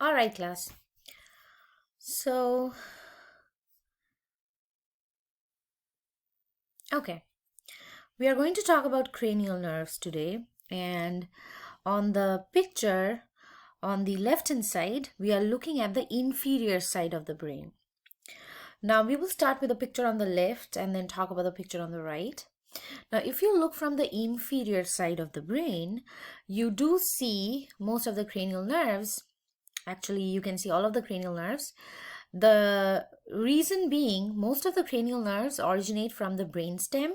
All right, class. So, okay, we are going to talk about cranial nerves today. And on the picture on the left hand side, we are looking at the inferior side of the brain. Now, we will start with the picture on the left and then talk about the picture on the right. Now, if you look from the inferior side of the brain, you do see most of the cranial nerves. Actually, you can see all of the cranial nerves. The reason being, most of the cranial nerves originate from the brainstem,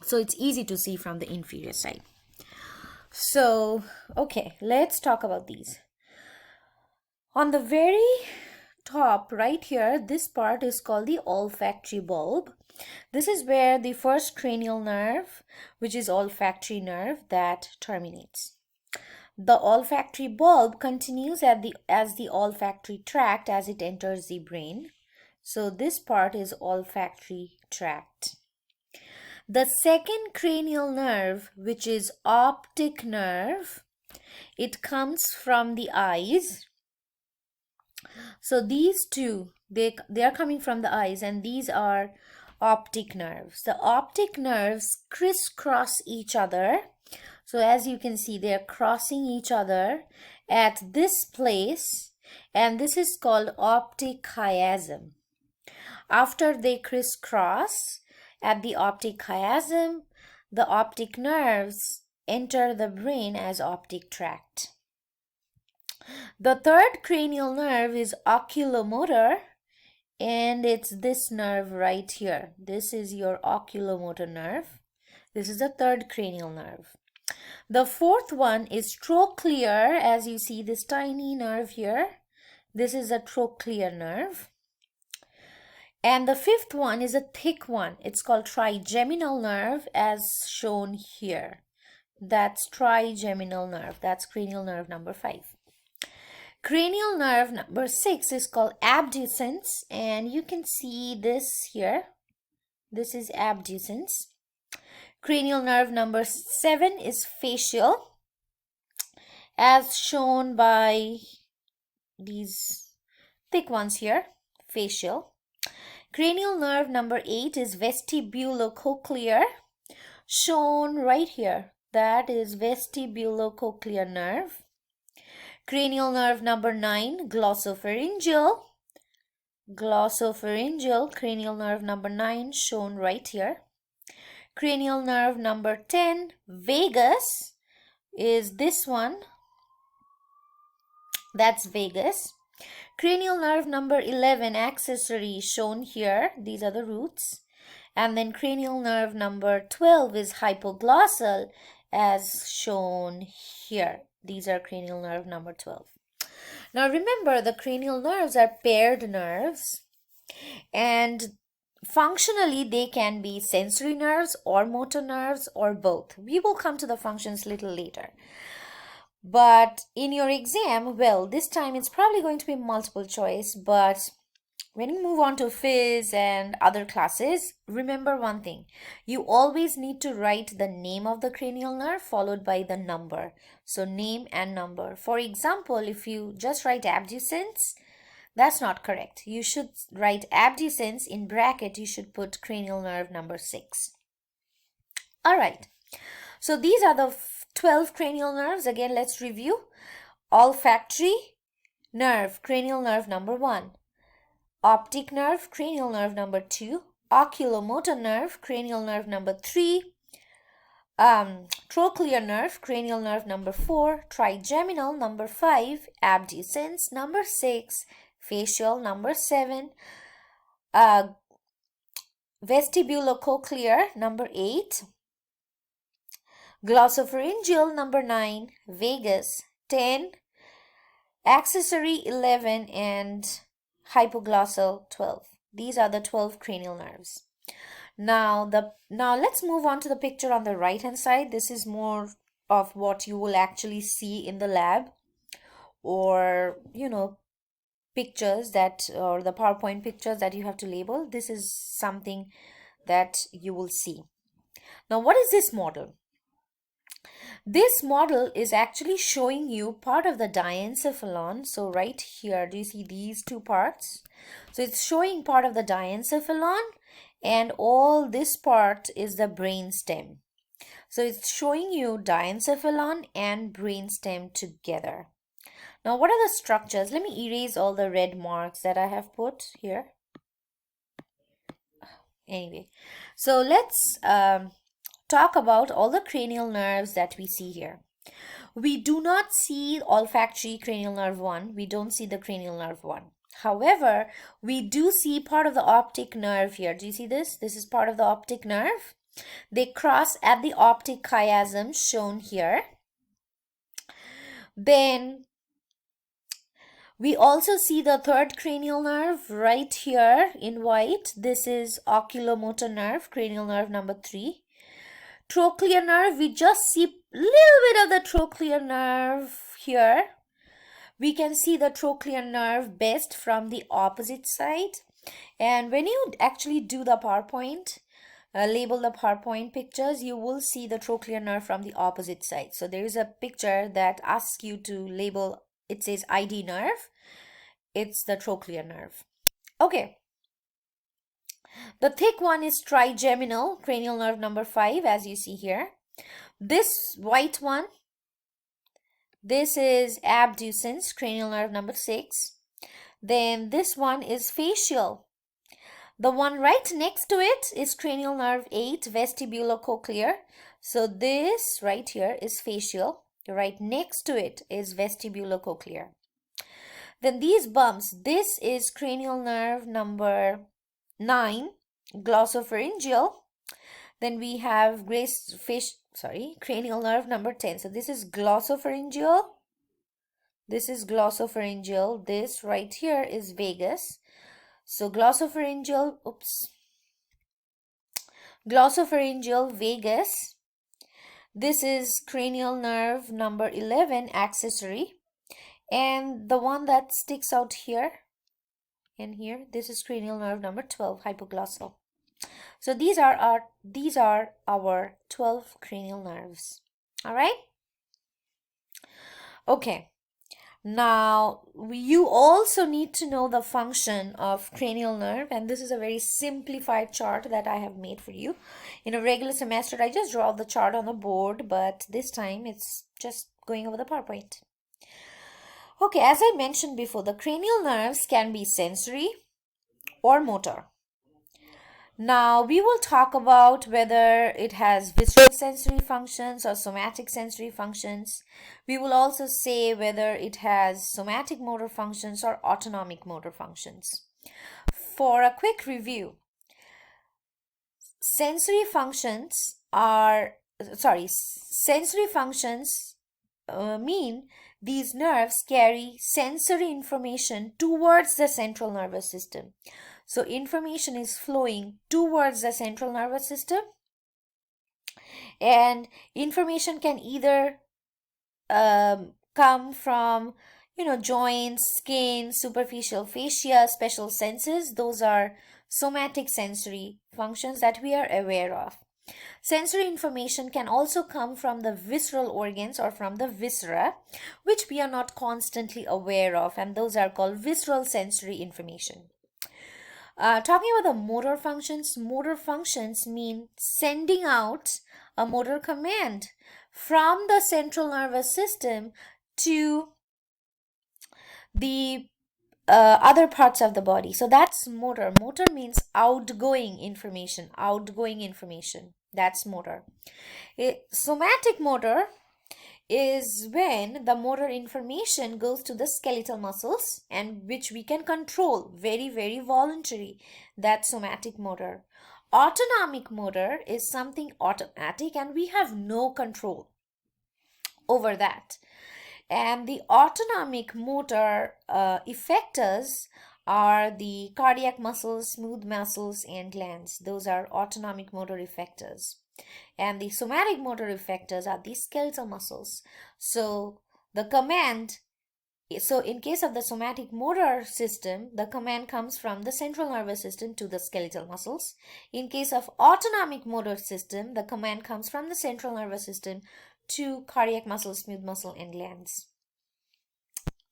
so it's easy to see from the inferior side. So, okay, let's talk about these. On the very top right here, this part is called the olfactory bulb. This is where the first cranial nerve, which is olfactory nerve, that terminates. The olfactory bulb continues as the olfactory tract as it enters the brain. So this part is olfactory tract. The second cranial nerve, which is optic nerve, it comes from the eyes. So these two, they are coming from the eyes, and these are optic nerves. The optic nerves crisscross each other. So as you can see, they are crossing each other at this place, and this is called optic chiasm. After they crisscross at the optic chiasm, the optic nerves enter the brain as optic tract. The third cranial nerve is oculomotor, and it's this nerve right here. This is your oculomotor nerve. This is the third cranial nerve. The fourth one is trochlear, as you see this tiny nerve here. This is a trochlear nerve. And the fifth one is a thick one. It's called trigeminal nerve, as shown here. That's trigeminal nerve. That's cranial nerve number 5. Cranial nerve number 6 is called abducens, and you can see this here. This is abducens. Cranial nerve number 7 is facial, as shown by these thick ones here, facial. Cranial nerve number 8 is vestibulocochlear, shown right here. That is vestibulocochlear nerve. Cranial nerve number 9, glossopharyngeal. Glossopharyngeal, cranial nerve number 9, shown right here. Cranial nerve number 10, vagus, is this one. That's vagus. Cranial nerve number 11, accessory, shown here. These are the roots. And then cranial nerve number 12 is hypoglossal, as shown here. These are cranial nerve number 12. Now remember, the cranial nerves are paired nerves, and functionally they can be sensory nerves or motor nerves or both. We will come to the functions a little later. But in your exam, well, this time it's probably going to be multiple choice, but when you move on to phys and other classes, remember one thing. You always need to write the name of the cranial nerve followed by the number. So name and number. For example, if you just write abducens, that's not correct. You should write abducens in bracket. You should put cranial nerve number 6. All right. So these are the 12 cranial nerves. Again, let's review. Olfactory nerve, cranial nerve number 1. Optic nerve, cranial nerve number 2. Oculomotor nerve, cranial nerve number 3. Trochlear nerve, cranial nerve number 4. Trigeminal number 5. Abducens number 6. Facial number 7. Vestibulocochlear number 8. Glossopharyngeal number 9, vagus 10, accessory 11, and hypoglossal 12. These are the 12 cranial nerves. Now let's move on to the picture on the right hand side. This is more of what you will actually see in the lab, or pictures that, or the PowerPoint pictures that you have to label. This is something that you will see. Now, what is this model? This model is actually showing you part of the diencephalon. So right here, do you see these two parts? So it's showing part of the diencephalon, and all this part is the brainstem. So it's showing you diencephalon and brainstem together. Now, what are the structures? Let me erase all the red marks that I have put here. Anyway, so let's talk about all the cranial nerves that we see here. We do not see olfactory cranial nerve 1. We don't see the cranial nerve 1. However, we do see part of the optic nerve here. Do you see this? This is part of the optic nerve. They cross at the optic chiasm shown here. Then we also see the third cranial nerve right here in white. This is oculomotor nerve, cranial nerve number 3. Trochlear nerve, we just see a little bit of the trochlear nerve here. We can see the trochlear nerve best from the opposite side. And when you actually do the PowerPoint, label the PowerPoint pictures, you will see the trochlear nerve from the opposite side. So there is a picture that asks you to label, it says ID nerve. It's the trochlear nerve. Okay. The thick one is trigeminal, cranial nerve number 5, as you see here. This white one, this is abducens, cranial nerve number 6. Then this one is facial. The one right next to it is cranial nerve 8, vestibulocochlear. So this right here is facial. Right next to it is vestibulocochlear. Then these bumps, this is cranial nerve number 9, glossopharyngeal. Then we have cranial nerve number 10. So this is glossopharyngeal. This is glossopharyngeal. This right here is vagus. So glossopharyngeal, glossopharyngeal, vagus. This is cranial nerve number 11, accessory. And the one that sticks out here and here, this is cranial nerve number 12, hypoglossal. So these are our 12 cranial nerves. All right. Okay. Now, you also need to know the function of cranial nerve, and this is a very simplified chart that I have made for you. In a regular semester, I just draw the chart on the board, but this time it's just going over the PowerPoint. Okay, as I mentioned before, the cranial nerves can be sensory or motor. Now, we will talk about whether it has visceral sensory functions or somatic sensory functions. We will also say whether it has somatic motor functions or autonomic motor functions. For a quick review, sensory functions mean these nerves carry sensory information towards the central nervous system. So information is flowing towards the central nervous system, and information can either come from joints, skin, superficial fascia, special senses. Those are somatic sensory functions that we are aware of. Sensory information can also come from the visceral organs or from the viscera, which we are not constantly aware of, and those are called visceral sensory information. Talking about the motor functions mean sending out a motor command from the central nervous system to the other parts of the body. So that's motor. Motor means outgoing information. That's motor. Somatic motor is when the motor information goes to the skeletal muscles and which we can control, very, very voluntary. That's somatic motor. Autonomic motor is something automatic and we have no control over that. And the autonomic motor effectors are the cardiac muscles, smooth muscles, and glands. Those are autonomic motor effectors. And the somatic motor effectors are the skeletal muscles. So the command, in case of the somatic motor system, the command comes from the central nervous system to the skeletal muscles. In case of autonomic motor system, the command comes from the central nervous system to cardiac muscle, smooth muscle, and glands.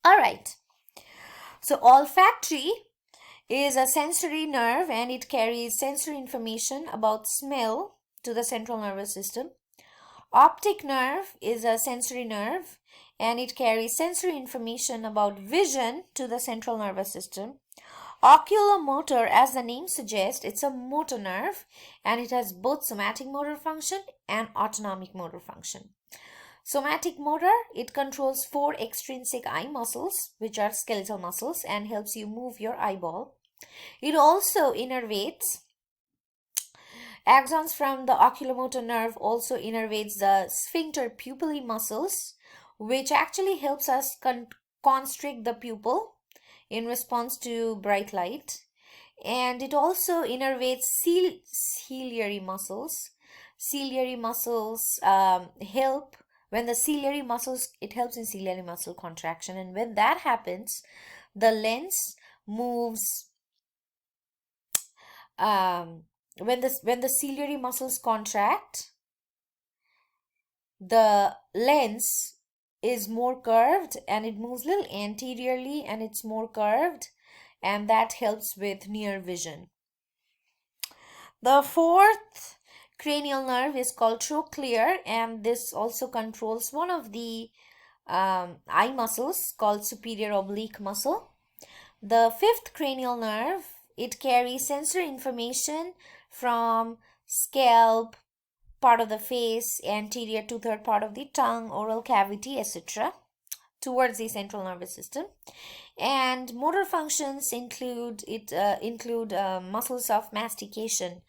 All right. So olfactory is a sensory nerve and it carries sensory information about smell to the central nervous system. Optic nerve is a sensory nerve and it carries sensory information about vision to the central nervous system. Oculomotor, as the name suggests, it's a motor nerve and it has both somatic motor function and autonomic motor function. Somatic motor, it controls 4 extrinsic eye muscles, which are skeletal muscles, and helps you move your eyeball. It also innervates. Axons from the oculomotor nerve also innervates the sphincter pupillae muscles, which actually helps us constrict the pupil in response to bright light. And it also innervates ciliary muscles. Ciliary muscles help when the ciliary muscles, it helps in ciliary muscle contraction, and when that happens, the lens moves. When the ciliary muscles contract, the lens is more curved and it moves a little anteriorly and it's more curved, and that helps with near vision. The fourth cranial nerve is called trochlear, and this also controls one of the eye muscles called superior oblique muscle. The fifth cranial nerve, it carries sensory information from scalp, part of the face, anterior to third part of the tongue, oral cavity, etc. towards the central nervous system. And motor functions include muscles of mastication.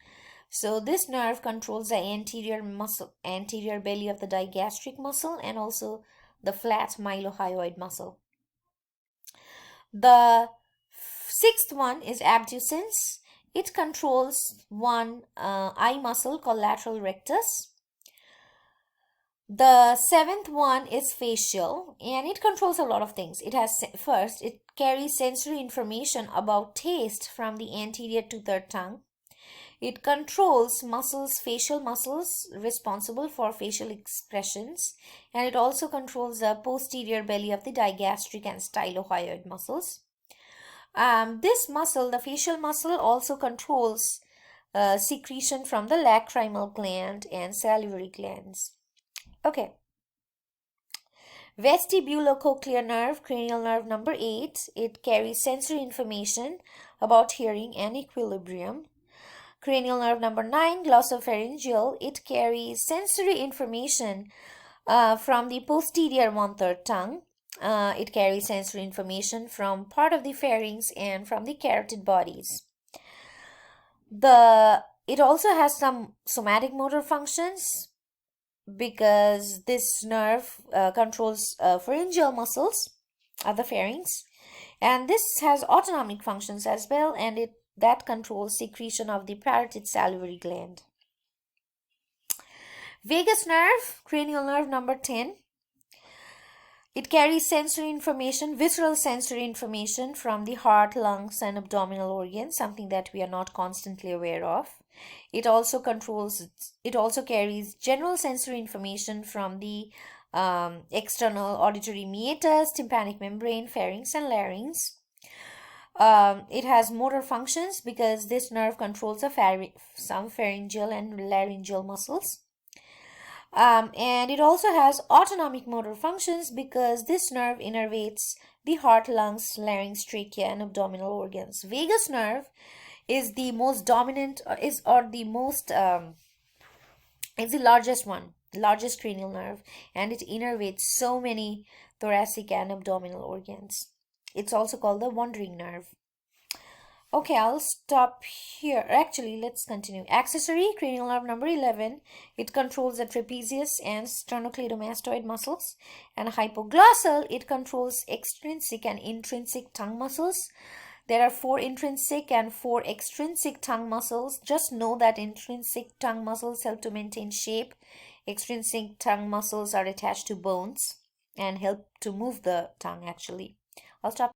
So this nerve controls the anterior belly of the digastric muscle and also the flat mylohyoid muscle. The sixth one is abducens. It controls one eye muscle called lateral rectus. The seventh one is facial, and it controls a lot of things. It carries sensory information about taste from the anterior to third tongue. It controls facial muscles responsible for facial expressions, and it also controls the posterior belly of the digastric and stylohyoid muscles. This muscle, the facial muscle, also controls secretion from the lacrimal gland and salivary glands. Okay. Vestibulocochlear nerve, cranial nerve number 8. It carries sensory information about hearing and equilibrium. Cranial nerve number 9, glossopharyngeal. It carries sensory information from the posterior 1/3 tongue. It carries sensory information from part of the pharynx and from the carotid bodies. It also has some somatic motor functions because this nerve controls pharyngeal muscles of the pharynx, and this has autonomic functions as well, and that controls secretion of the parotid salivary gland. Vagus nerve, cranial nerve number 10. It carries sensory information, visceral sensory information from the heart, lungs, and abdominal organs, something that we are not constantly aware of. It also carries general sensory information from the external auditory meatus, tympanic membrane, pharynx, and larynx. It has motor functions because this nerve controls some pharyngeal and laryngeal muscles. And it also has autonomic motor functions because this nerve innervates the heart, lungs, larynx, trachea, and abdominal organs. Vagus nerve is the most dominant, is the largest one, largest cranial nerve, and it innervates so many thoracic and abdominal organs. It's also called the wandering nerve. Okay, I'll stop here. Actually, let's continue. Accessory, cranial nerve number 11. It controls the trapezius and sternocleidomastoid muscles. And hypoglossal, it controls extrinsic and intrinsic tongue muscles. There are 4 intrinsic and 4 extrinsic tongue muscles. Just know that intrinsic tongue muscles help to maintain shape. Extrinsic tongue muscles are attached to bones and help to move the tongue actually. I'll stop